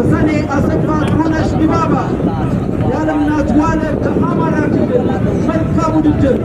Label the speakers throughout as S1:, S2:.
S1: ወሰኔ አሰፋ ጥሩነሽ ዲባባ የዓለምናት ዋለ ከአማራ ክልል መልካም ውድድር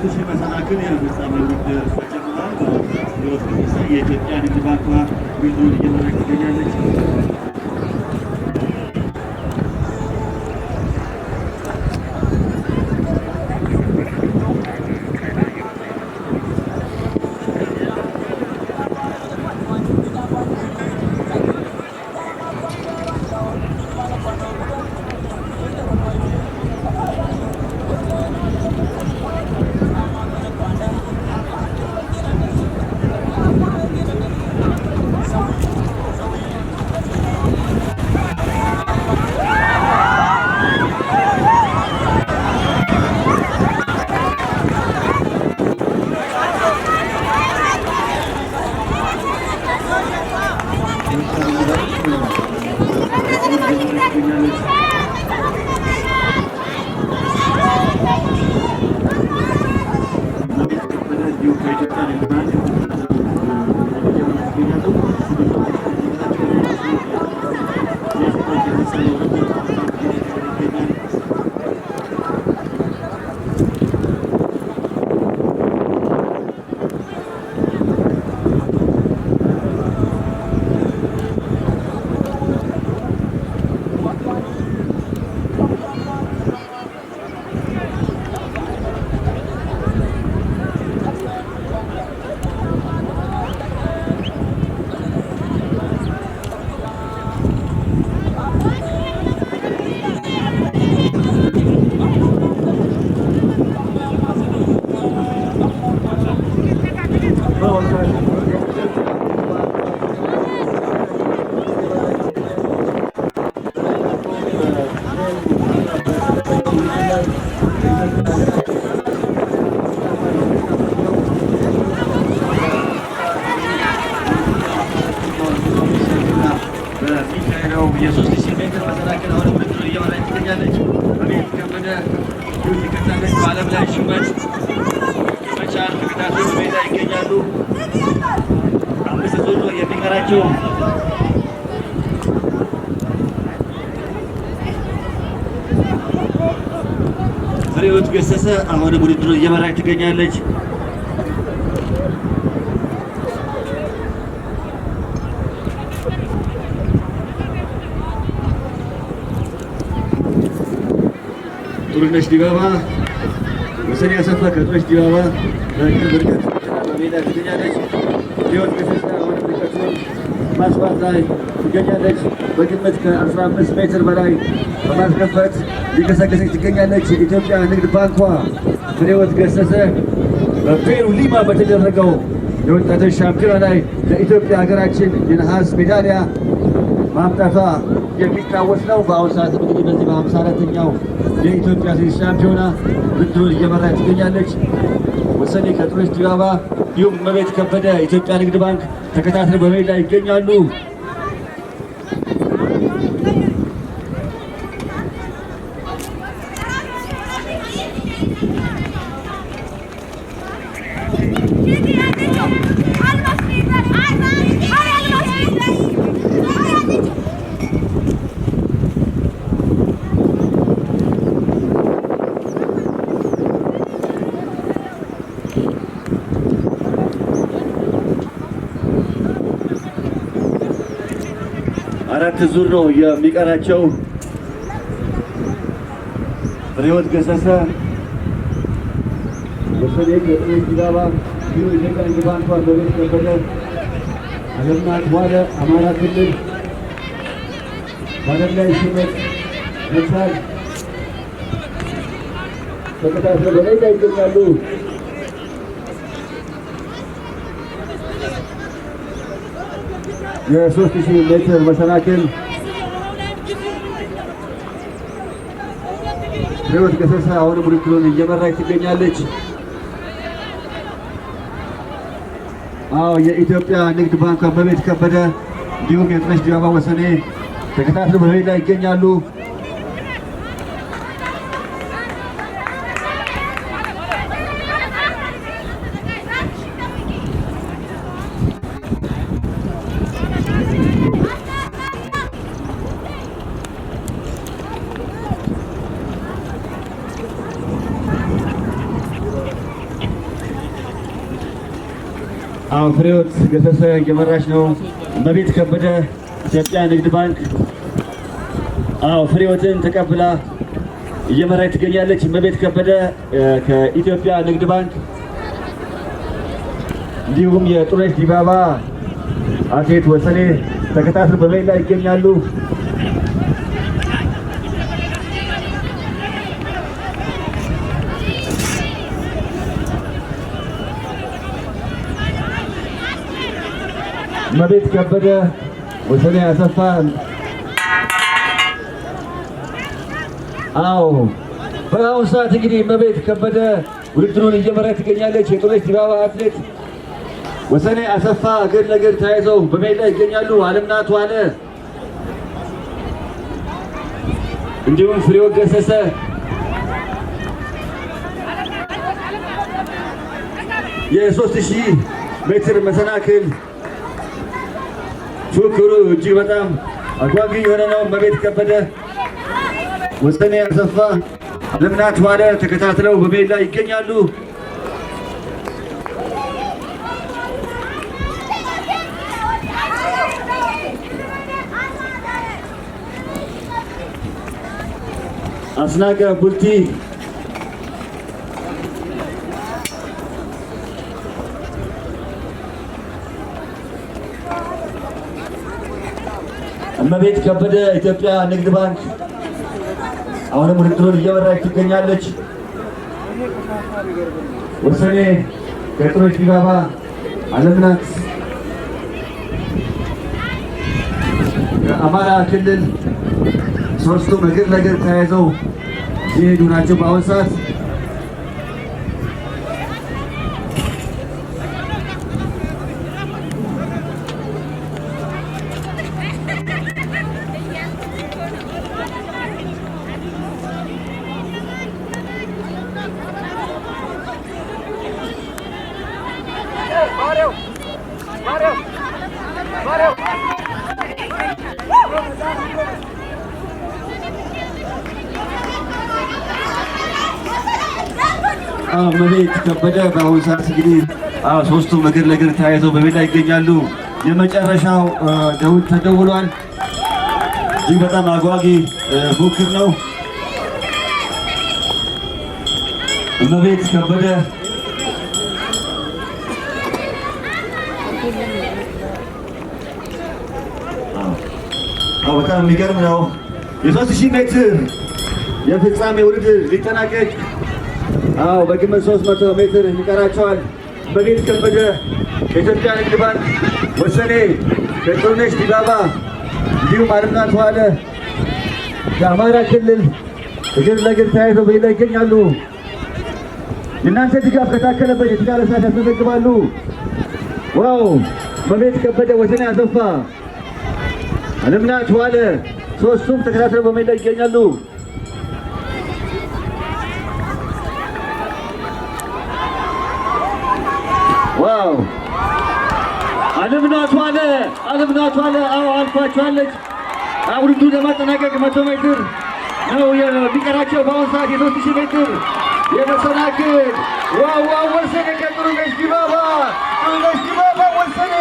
S2: ሺህ መሰናክል የፍጻሜ ውድድር ተጀምሯል። በሕይወት ገሰሰ የኢትዮጵያ ንግድ ባንክ ውድድሩን እየመራች ትገኛለች። የሶስት ሺህ ሜትር መሰናክል አሁንም ውድድሩን እየመራች ትገኛለች። በቤት ከበደ ትከታለች። በዓለም ላይ ሹመት መቻል ተከታታዮች ሜዳ ይገኛሉ። 5 ዙር ነው የሚቀራቸው። ፍሬሕይወት ገሰሰ አሁንም ውድድሩን እየመራች ትገኛለች። ጥሩነሽ ዲባባ ወሰኔ አሰፋ ከጥሩነሽ ዲባባ በቅርብ ርቀት በሜዳ ትገኛለች። ፍሬሕይወት ገሰሰ አሁንም ርቀቱን ማስፋት ላይ ትገኛለች። በግምት ከ15 ሜትር በላይ በማስከፈት ሊገሰገሰች ትገኛለች። የኢትዮጵያ ንግድ ባንኳ ፍሬሕይወት ገሰሰ በፔሩ ሊማ በተደረገው የወጣቶች ሻምፒዮና ላይ ለኢትዮጵያ ሀገራችን የነሐስ ሜዳሊያ ማምጣቷ የሚታወስ ነው። በአሁኑ ሰዓት እንግዲህ በዚህ በ54ኛው የኢትዮጵያ ሴቶች ሻምፒዮና ውድድሩን እየመራች ትገኛለች። ወሰኔ ከጥሩነሽ ዲባባ እንዲሁም እመቤት ከበደ ኢትዮጵያ ንግድ ባንክ ተከታትለው በሜዳ ላይ ይገኛሉ። 4 ዙር ነው የሚቀራቸው። ፍሬሕይወት ገሰሰ፣ ወሰኔ ከጥሩነሽ ዲባባ፣ ኢትዮጵያ ንግድ ባንክ በቤት ከበደ፣ አለምናት ዋለ አማራ ክልል፣ ባለላይ ሽመት መቻል ተከታትለው በሜዳ ይገኛሉ። የ3000 ሜትር መሰናክል ፍሬሕይወት ገሰሰ አሁንም ውድድሩን እየመራች ትገኛለች። የኢትዮጵያ ንግድ ባንክ በቤት ከበደ እንዲሁም የጥሩነሽ ዲባባ ወሰኔ ተከታትለው በሜዳ ላይ ይገኛሉ። ፍሬሕይወት ገሰሰ እየመራች ነው። እመቤት ከበደ ኢትዮጵያ ንግድ ባንክ ፍሬሕይወትን ተቀብላ እየመራች ትገኛለች። እመቤት ከበደ ከኢትዮጵያ ንግድ ባንክ እንዲሁም የጥሩነሽ ዲባባ አትሌት ወሰኔ ተከታትለው በሜዳ ላይ ይገኛሉ። እመቤት ከበደ ወሰኔ አሰፋ በአሁኑ ሰዓት እንግዲህ እመቤት ከበደ ውድድሩን እየመራች ትገኛለች። የጥሩነሽ ዲባባ አትሌት ወሰኔ አሰፋ እግር ለእግር ተያይዘው በሜዳ ላይ ይገኛሉ። አለምናት ዋለ እንዲሁም ፍሬሕይወት ገሰሰ የ3000 ሜትር መሰናክል ፉክክሩ እጅግ በጣም አጓጊ የሆነ ነው። እመቤት ከበደ ወሰኔ አሰፋ አለምናት ዋለ ተከታትለው በሜዳ ላይ ይገኛሉ። አስናቀ ቡልቲ እመቤት ከበደ ኢትዮጵያ ንግድ ባንክ አሁንም ውድድሩን እየመራች ትገኛለች። ወሰኔ ከጥሩነሽ ዲባባ አለምናት ከአማራ ክልል ሶስቱም እግር ለእግር ተያይዘው ሲሄዱ ናቸው በአሁኑ ሰዓት። እመቤት ከበደ በአሁኑ ሰዓት እንግዲህ ሶስቱም እግር ለእግር ተያይዘው በሜዳ ላይ ይገኛሉ። የመጨረሻው ደውል ተደውሏል። እጅግ በጣም አጓጊ ፉክክር ነው። እመቤት ከበደ በጣም የሚገርም ነው። የ3000 ሜትር የፍጻሜ ውድድር ሊጠናቀቅ በግምት 300 ሜትር ይቀራቸዋል። እመቤት ከበደ ከኢትዮጵያ ንግድ ባንክ ወሰኔ ከጥሩነሽ ዲባባ እንዲሁም አለምናት ዋለ ከአማራ ክልል እግር ለእግር ተያይዘው በሜዳ ላይ ይገኛሉ። የእናንተ ድጋፍ ከታከለበት የተሻለ ሰዓት ያስመዘግባሉ። ዋው! እመቤት ከበደ ወሰኔ አሰፋ አለምናት ዋለ ሶስቱም ተከታትለው በሜዳ ላይ ይገኛሉ። ዋው! አለምናት ዋለ አልፋቸዋለች። ውድድሩን ለማጠናቀቅ 100 ሜትር ነው የሚቀራቸው። በአሁኑ ሰዓት የ3000 ሜትር የመሰናክል ዋው! ወሰኔ ከጥሩነሽ ዲባባ ጥሩነሽ ዲባባ ወሰኔ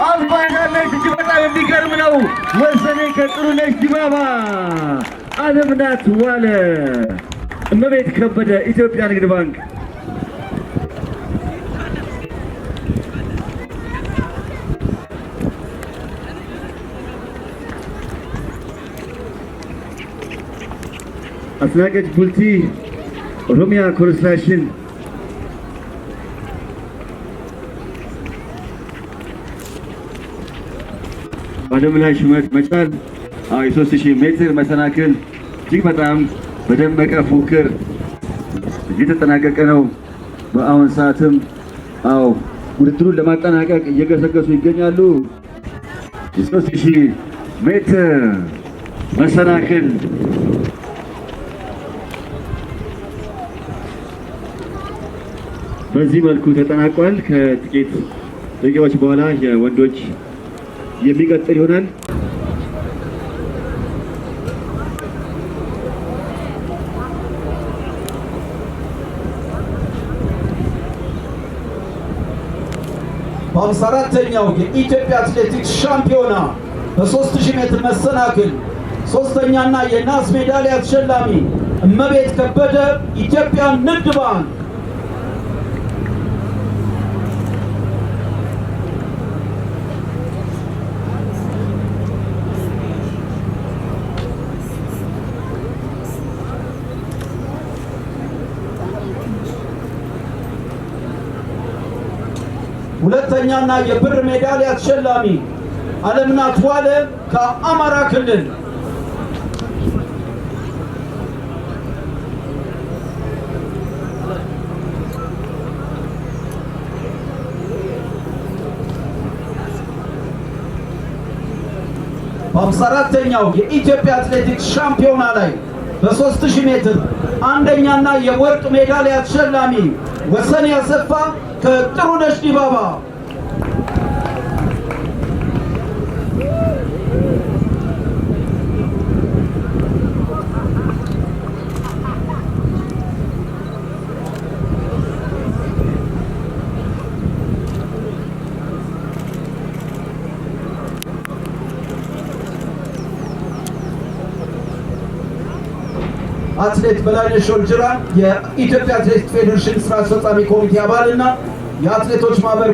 S2: አልፋናለች። እጅግ በጣም የሚገርም ነው። ወሰኔ ከጥሩነሽ ዲባባ። አለምናት ዋለ፣ እመቤት ከበደ፣ ኢትዮጵያ ንግድ ባንክ። አስናቀች ቡልቲ፣ ኦሮሚያ ኮንስትራክሽን። አለምላይ ሹመት መቻል የ3000 ሜትር መሰናክል እጅግ በጣም በደመቀ ፉክክር እየተጠናቀቀ ነው። በአሁን ሰዓትም ውድድሩን ለማጠናቀቅ እየገሰገሱ ይገኛሉ። የ3000 ሜትር መሰናክል በዚህ መልኩ ተጠናቋል። ከጥቂት ደቂቃዎች በኋላ የወንዶች የሚቀጥል ይሆናል።
S1: በ54ኛው የኢትዮጵያ አትሌቲክስ ሻምፒዮና በ3000 ሜትር መሰናክል ሶስተኛና የናስ ሜዳሊያ ተሸላሚ እመቤት ከበደ፣ ኢትዮጵያ ንግድ ባንክ። ሁለተኛና የብር ሜዳሊያ ተሸላሚ አለምናት ዋለ ከአማራ ክልል። በ54ኛው የኢትዮጵያ አትሌቲክስ ሻምፒዮና ላይ በ3000 ሜትር አንደኛና የወርቅ ሜዳሊያ ተሸላሚ ወሰኔ አሰፋ ከጥሩነሽ ዲባባ። አትሌት በላይነሽ ኦልጅራ የኢትዮጵያ አትሌቲክስ ፌዴሬሽን ስራ አስፈጻሚ ኮሚቴ አባልና የአትሌቶች ማህበር